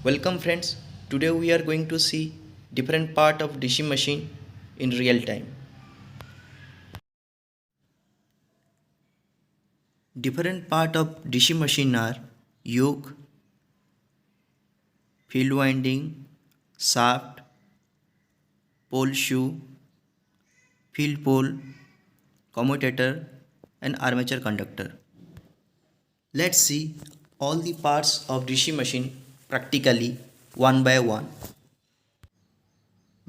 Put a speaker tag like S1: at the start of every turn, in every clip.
S1: Welcome friends. Today we are going to see different part of DC machine in real time. Different part of DC machine are yoke, field winding, shaft, pole shoe, field pole, commutator and armature conductor. Let's see all the parts of DC machine practically one by one.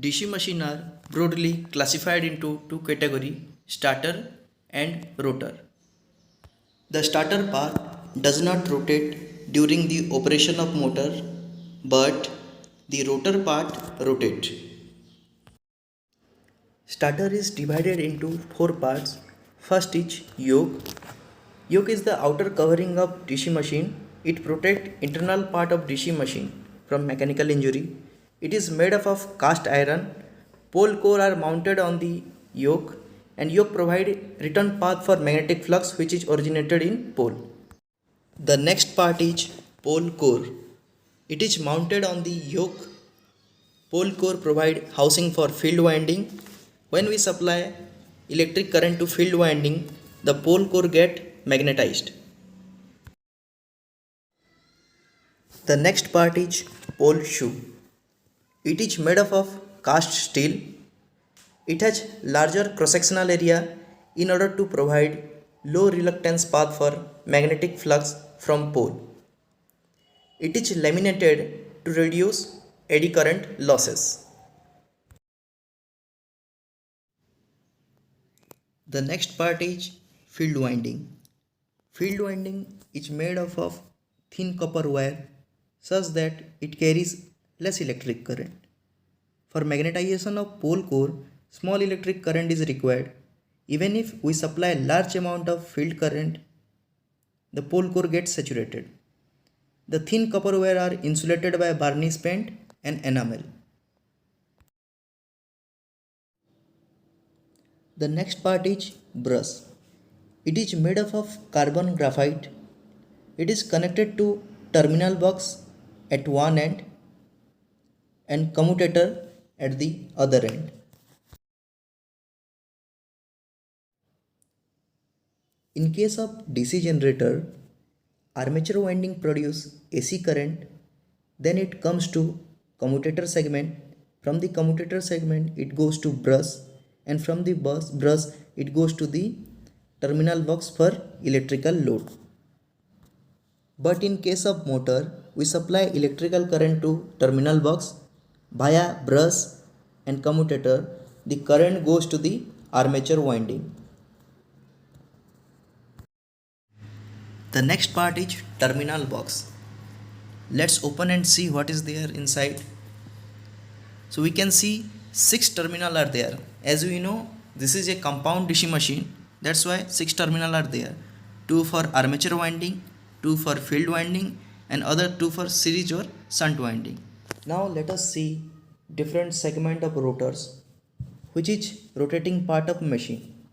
S1: DC machine are broadly classified into two categories, starter and rotor. The starter part does not rotate during the operation of motor, but the rotor part rotates. Starter is divided into four parts. First is yoke. Yoke is the outer covering of DC machine. It protects internal part of DC machine from mechanical injury. It is made up of cast iron. Pole core are mounted on the yoke and yoke provide return path for magnetic flux which is originated in pole. The next part is pole core. It is mounted on the yoke. Pole core provide housing for field winding. When we supply electric current to field winding, the pole core get magnetized. The next part is pole shoe. It is made up of cast steel. It has larger cross-sectional area in order to provide low reluctance path for magnetic flux from pole. It is laminated to reduce eddy current losses. The next part is field winding. Field winding is made up of thin copper wire such that it carries less electric current. For magnetization of pole core, small electric current is required. Even if we supply large amount of field current, the pole core gets saturated. The thin copper wire are insulated by varnish paint and enamel. The next part is brush. It is made up of carbon graphite. It is connected to terminal box at one end and commutator at the other end. In case of DC generator, armature winding produce AC current, then it comes to commutator segment. From the commutator segment it goes to brush and from the brush it goes to the terminal box for electrical load. But in case of motor, we supply electrical current to terminal box via brush and commutator. The current goes to the armature winding. The next part is terminal box. Let's open and see what is there inside. So we can see 6 terminal are there. As we know, this is a compound DC machine. That's why 6 terminal are there. 2 for armature winding, 2 for field winding and other 2 for series or shunt winding. Now let us see different segment of rotors, which is rotating part of machine.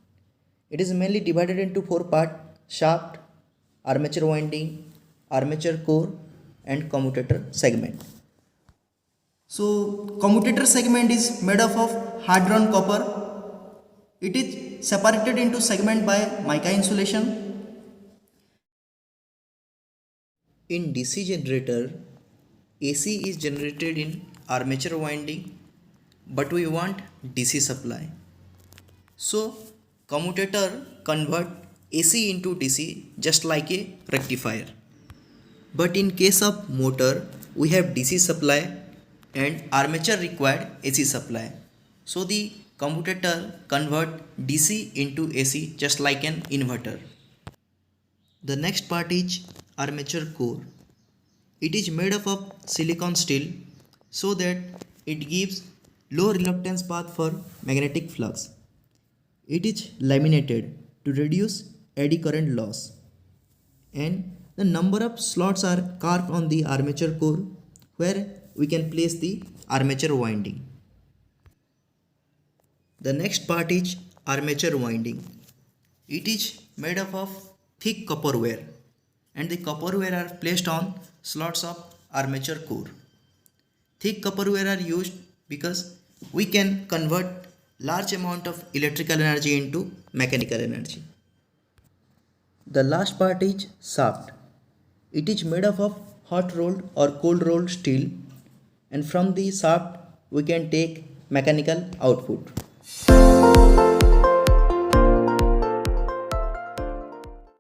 S1: It is mainly divided into 4 parts: shaft, armature winding, armature core and commutator segment. So commutator segment is made up of hard drawn copper. It is separated into segment by mica insulation. In DC generator, AC is generated in armature winding, but we want DC supply. So commutator convert AC into DC just like a rectifier. But in case of motor, we have DC supply and armature required AC supply. So the commutator convert DC into AC just like an inverter. The next part is armature core. It is made up of silicon steel so that it gives low reluctance path for magnetic flux. It is laminated to reduce eddy current loss. And the number of slots are carved on the armature core where we can place the armature winding. The next part is armature winding. It is made up of thick copper wire and the copper wire are placed on slots of armature core. Thick copper wire are used because we can convert large amount of electrical energy into mechanical energy. The last part is shaft. It is made up of hot rolled or cold rolled steel, and from the shaft we can take mechanical output.